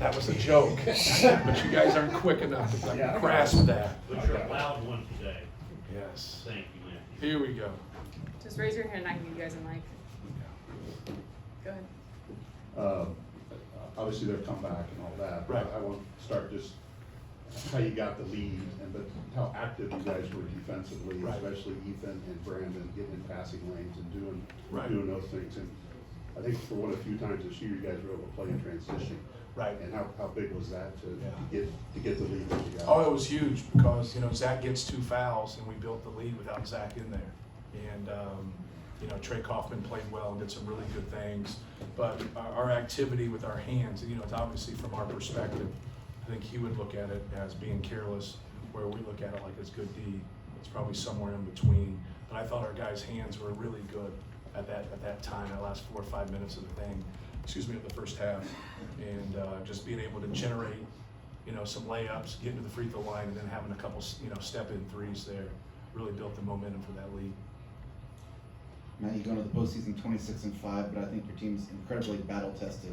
That was a joke, but you guys aren't quick enough to grasp that. But you're a loud one today. Yes. Thank you, Matthew. Here we go. Just raise your hand and I can give you guys a mic. Go ahead. Obviously their comeback and all that. Right. I want to start just how you got the lead but how active you guys were defensively, Right. especially Ethan and Brandon getting in passing lanes and Right. doing those things. And I think for one of the few times this year you guys were able to play in transition. Right. And how big was that to Yeah. get the lead that you got? Oh, it was huge because, Zach gets 2 fouls and we built the lead without Zach in there. And, Trey Kaufman played well and did some really good things. But our activity with our hands, it's obviously from our perspective, I think he would look at it as being careless, where we look at it like it's good D. It's probably somewhere in between. But I thought our guys' hands were really good at that time, that last 4 or 5 minutes of the thing, of the first half. And just being able to generate, some layups, getting to the free throw line, and then having a couple, step-in threes there really built the momentum for that lead. Matt, you go into the postseason 26-5, but I think your team's incredibly battle-tested.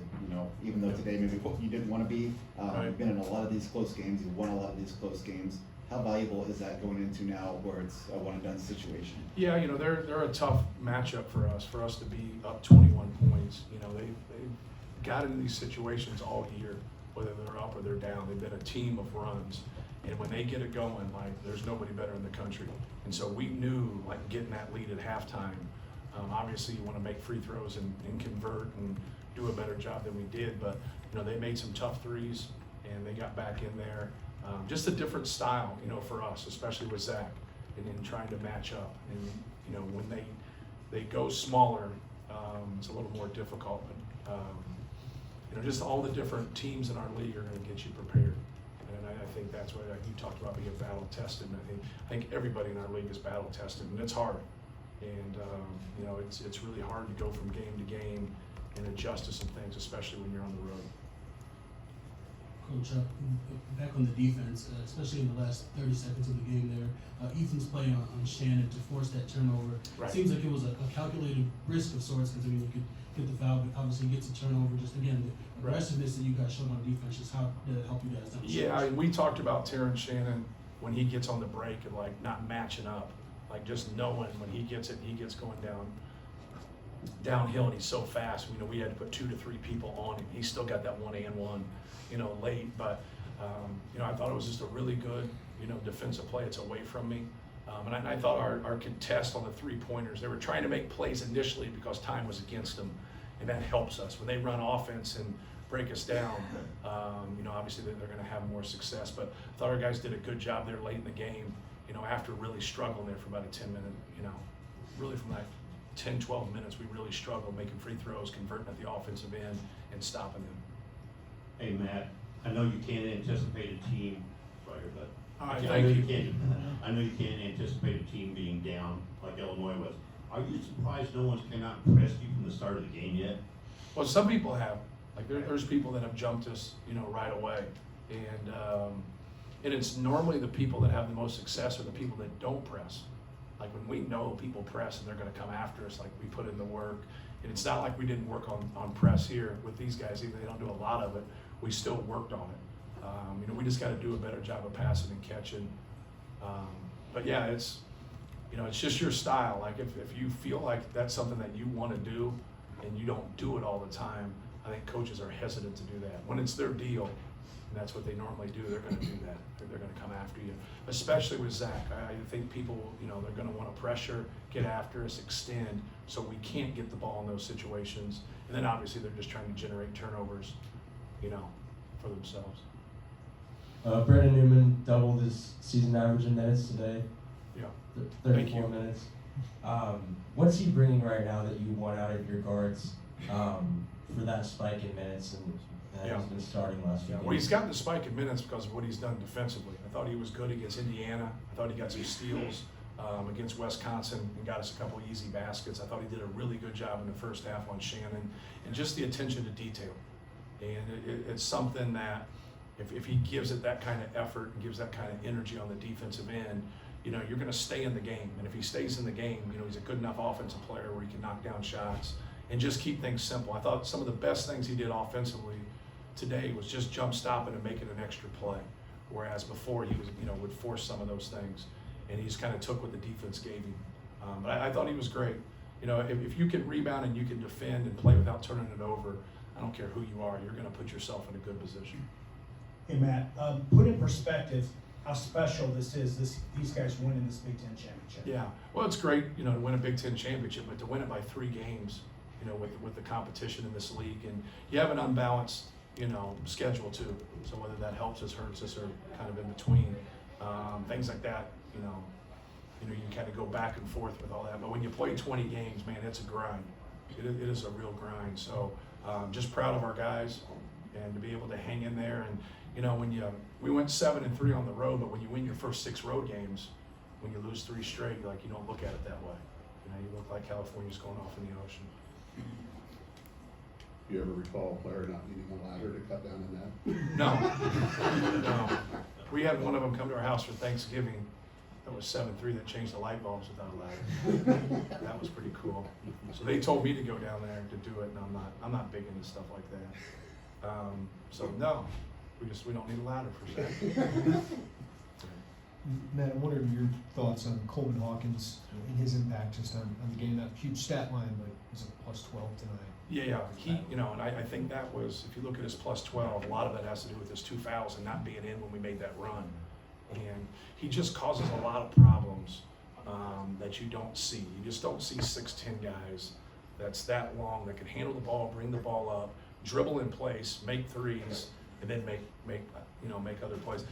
Even though today maybe you didn't want to be, Right. You've been in a lot of these close games. You've won a lot of these close games. How valuable is that going into now, where it's a one-and-done situation? Yeah, they're a tough matchup for us to be up 21 points. They've got into these situations all year, whether they're up or they're down. They've been a team of runs. And when they get it going, there's nobody better in the country. And so we knew, getting that lead at halftime, obviously you want to make free throws and convert and do a better job than we did. But, they made some tough threes and they got back in there. Just a different style, for us, especially with Zach, and in trying to match up. And, when they go smaller, it's a little more difficult. But, just all the different teams in our league are going to get you prepared. And I think that's what you talked about, being battle tested. And I think everybody in our league is battle tested, and it's hard. And it's really hard to go from game to game and adjust to some things, especially when you're on the road. Coach, back on the defense, especially in the last 30 seconds of the game there, Ethan's play on Shannon to force that turnover. Right. Seems like it was a calculated risk of sorts, because you could get the foul, but obviously gets a turnover. Just again, the aggressiveness that you guys showed on defense, just how did it help you guys down the stretch? We talked about Terrence Shannon when he gets on the break and not matching up, just knowing when he gets it, he gets going downhill, and he's so fast. We had to put 2 to 3 people on him. He's still got that 1-and-1, late. But I thought it was just a really good, defensive play. It's away from me. And I thought our contest on the 3-pointers, they were trying to make plays initially because time was against them, and that helps us. When they run offense and break us down, obviously they're going to have more success. But I thought our guys did a good job there late in the game, after really struggling there for about a 10-minute, really from that 10, 12 minutes, we really struggled making free throws, converting at the offensive end, and stopping them. Hey, Matt, I know you can't anticipate a team, sorry, but All right, I know thank you you. I know you can't anticipate a team being down like Illinois was. Are you surprised no one's came out and pressed you from the start of the game yet? Well, some people have. There's people that have jumped us, right away. And it's normally the people that have the most success are the people that don't press. When we know people press and they're going to come after us, we put in the work. And it's not like we didn't work on press here with these guys. Even they don't do a lot of it, we still worked on it. We just got to do a better job of passing and catching. But yeah, it's just your style. If you feel like that's something that you want to do and you don't do it all the time, I think coaches are hesitant to do that. When it's their deal, and that's what they normally do, they're going to do that. They're going to come after you, especially with Zach. I think people, they're going to want to pressure, get after us, extend, so we can't get the ball in those situations. And then obviously they're just trying to generate turnovers, for themselves. Brandon Newman doubled his season average in minutes today. Yeah. 34 minutes. What's he bringing right now that you want out of your guards for that spike in minutes and he's been starting last few games? Well, he's gotten the spike in minutes because of what he's done defensively. I thought he was good against Indiana. I thought he got some steals against Wisconsin and got us a couple easy baskets. I thought he did a really good job in the first half on Shannon, and just the attention to detail. And it's something that if he gives it that kind of effort and gives that kind of energy on the defensive end, you're going to stay in the game. And if he stays in the game, he's a good enough offensive player where he can knock down shots and just keep things simple. I thought some of the best things he did offensively today was just jump stopping and making an extra play. Whereas before he was, would force some of those things, and he just kind of took what the defense gave him. But I thought he was great. If you can rebound and you can defend and play without turning it over, I don't care who you are, you're going to put yourself in a good position. Hey Matt, put in perspective how special this is. These guys winning this Big Ten championship. Yeah, well, it's great, to win a Big Ten championship, but to win it by 3 games, with the competition in this league, and you have an unbalanced, schedule too. So whether that helps us, hurts us, or kind of in between, things like that, you kind of go back and forth with all that. But when you play 20 games, man, it's a grind. It is a real grind. So just proud of our guys, and to be able to hang in there. And we went 7-3 on the road, but when you win your first 6 road games, when you lose 3 straight, you don't look at it that way. You look like California's going off in the ocean. You ever recall a player not needing a ladder to cut down a net? No. We had one of them come to our house for Thanksgiving. That was 7-3 that changed the light bulbs without a ladder. That was pretty cool. So they told me to go down there to do it, and I'm not big into stuff like that. So no, we don't need a ladder for that. Matt, what are your thoughts on Coleman Hawkins and his impact just on the game? That huge stat line, but he's a +12 tonight. Yeah, he, and I think that was, if you look at his +12, a lot of that has to do with his 2 fouls and not being in when we made that run. And he just causes a lot of problems that you don't see. You just don't see 6'10" guys that's that long, that can handle the ball, bring the ball up, dribble in place, make threes, and then make other plays.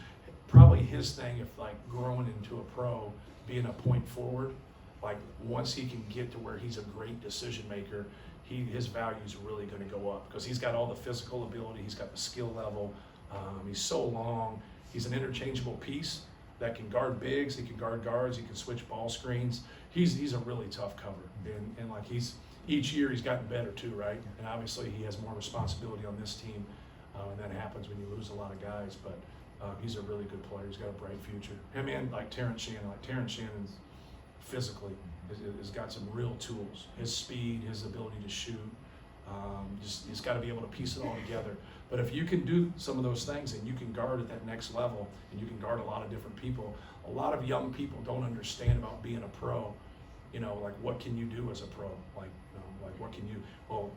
Probably his thing, if growing into a pro, being a point forward, once he can get to where he's a great decision maker, his value is really going to go up, because he's got all the physical ability, he's got the skill level, he's so long, he's an interchangeable piece that can guard bigs, he can guard guards, he can switch ball screens. He's a really tough cover, and each year he's gotten better too, right? And obviously he has more responsibility on this team, and that happens when you lose a lot of guys, but he's a really good player. He's got a bright future. Him and Terrence Shannon's physically has got some real tools. His speed, his ability to shoot, he's got to be able to piece it all together. But if you can do some of those things, and you can guard at that next level, and you can guard a lot of different people, a lot of young people don't understand about being a pro. What can you do as a pro? What can you? Well,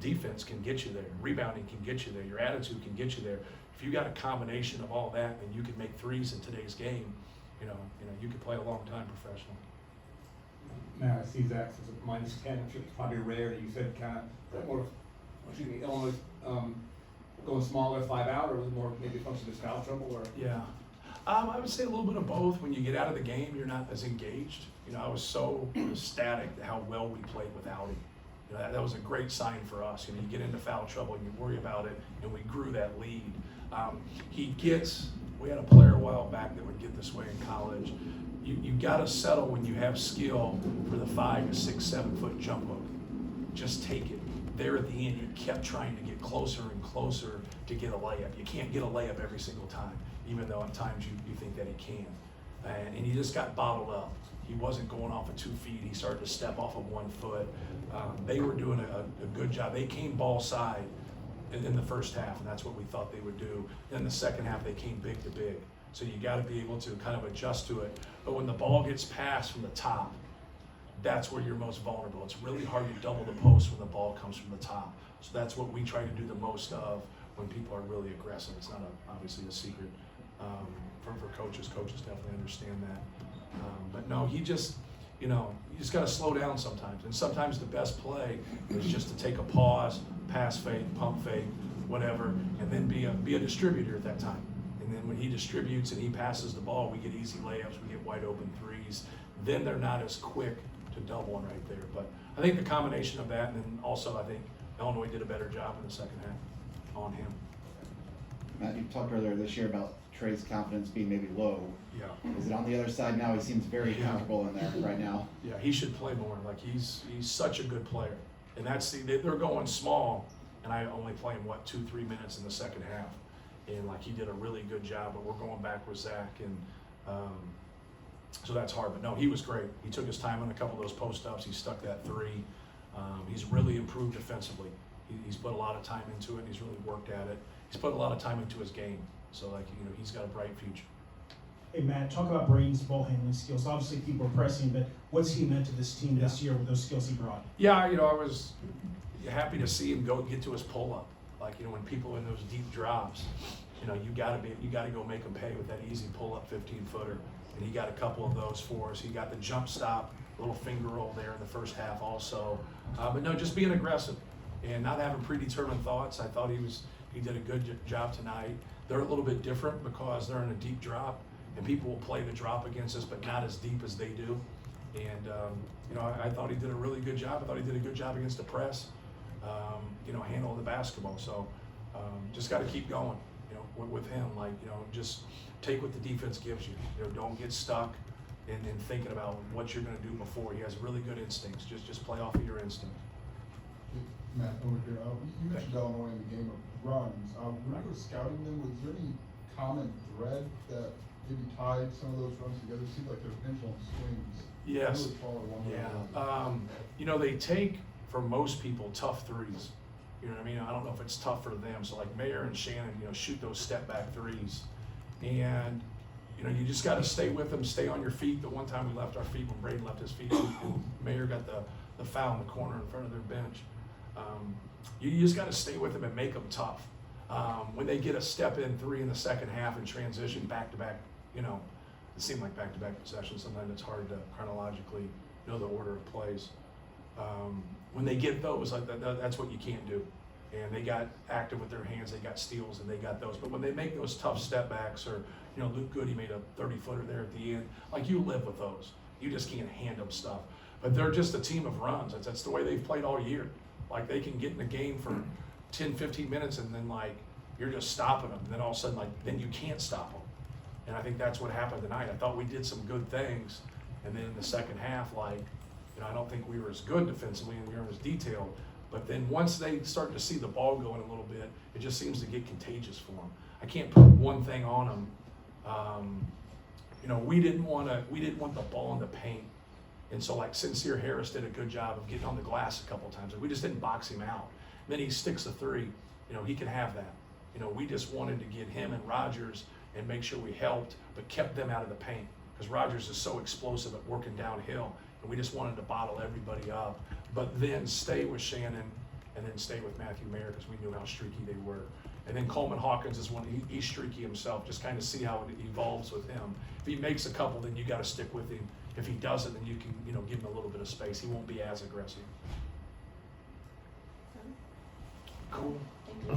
defense can get you there. Rebounding can get you there. Your attitude can get you there. If you got a combination of all that, and you can make threes in today's game, you could play a long time professional. Matt, I see Zach says a -10, which is probably rare. You said Illinois going smaller, 5 out, or was it more maybe a function of foul trouble, or? Yeah, I would say a little bit of both. When you get out of the game, you're not as engaged. I was so ecstatic at how well we played without him. That was a great sign for us. You get into foul trouble and you worry about it, and we grew that lead. We had a player a while back that would get this way in college. You got to settle when you have skill for the 5 to 6, 7 foot jump hook. Just take it. There at the end, you kept trying to get closer and closer to get a layup. You can't get a layup every single time, even though at times you think that he can. And he just got bottled up. He wasn't going off of 2 feet. He started to step off of 1 foot. They were doing a good job. They came ball side in the first half, and that's what we thought they would do. Then the second half, they came big to big. So you got to be able to kind of adjust to it. But when the ball gets passed from the top, that's where you're most vulnerable. It's really hard to double the post when the ball comes from the top. So that's what we try to do the most of when people are really aggressive. It's not obviously a secret for coaches. Coaches definitely understand that. But no, you just got to slow down sometimes. And sometimes the best play is just to take a pause, pass fake, pump fake, whatever, and then be a distributor at that time. And then when he distributes and he passes the ball, we get easy layups, we get wide open threes. Then they're not as quick to double one right there. But I think the combination of that, and then also I think Illinois did a better job in the second half on him. Matt, you talked earlier this year about Trey's confidence being maybe low. Yeah. Is it on the other side now? He seems very comfortable in there right now. Yeah, he should play more. He's such a good player. And they're going small, and I only play him 2-3 minutes in the second half. And he did a really good job, but we're going back with Zach, and so that's hard. But no, he was great. He took his time on a couple of those post-ups. He stuck that 3. He's really improved defensively. He's put a lot of time into it. He's really worked at it, he's put a lot of time into his game. So like, you know, he's got a bright future. Hey, Matt, talk about Braden's ball handling skills. Obviously, people are pressing, but what's he meant to this team this year with those skills he brought? Yeah, you know, I was happy to see him get to his pull-up. Like, you know, when people in those deep drops, you know, you got to go make them pay with that easy pull-up 15-footer. And he got a couple of those for us. He got the jump stop, little finger roll there in the first half also. But no, just being aggressive and not having predetermined thoughts. I thought he did a good job tonight. They're a little bit different because they're in a deep drop, and people will play the drop against us, but not as deep as they do. And you know, I thought he did a really good job. I thought he did a good job against the press. You know, handling the basketball. So just got to keep going. You know, with him, like, you know, just take what the defense gives you. You know, don't get stuck in thinking about what you're going to do before. He has really good instincts. Just play off of your instinct. Matt, over here. You mentioned Illinois in the game of runs. When you were scouting them, was there any common thread that maybe tied some of those runs together? It seemed like their pendulum swings. Yes. Really far one way or the Yeah. other. You know, they take, for most people, tough threes. You know what I mean? I don't know if it's tough for them. So like Mayer and Shannon, you know, shoot those step back threes. And, you know, you just got to stay with them, stay on your feet. The one time we left our feet, when Braden left his feet, Mayer got the foul in the corner in front of their bench. You just got to stay with them and make them tough. When they get a step in three in the second half and transition back to back, you know, it seemed like back to back possessions. Sometimes it's hard to chronologically know the order of plays. When they get those, like that's what you can't do. And they got active with their hands, they got steals, and they got those. But when they make those tough step backs, or, you know, Luke Goody made a 30-footer there at the end, like, you live with those. You just can't hand them stuff. But they're just a team of runs. That's the way they've played all year. Like, they can get in the game for 10, 15 minutes, and then, like, you're just stopping them. And then all of a sudden, like, then you can't stop them. And I think that's what happened tonight. I thought we did some good things. And then in the second half, like, you know, I don't think we were as good defensively and we weren't as detailed. But then once they start to see the ball going a little bit, it just seems to get contagious for them. I can't put one thing on them. You know, we didn't want the ball in the paint. And so, like, Sincere Harris did a good job of getting on the glass a couple times. We just didn't box him out. Then he sticks a three. You know, he can have that. You know, we just wanted to get him and Rogers and make sure we helped, but kept them out of the paint. Because Rogers is so explosive at working downhill. And we just wanted to bottle everybody up, but then stay with Shannon and then stay with Matthew Mayer, because we knew how streaky they were. And then Coleman Hawkins is he's streaky himself. Just kind of see how it evolves with him. If he makes a couple, then you got to stick with him. If he doesn't, then you can, you know, give him a little bit of space. He won't be as aggressive. Cool. Cool.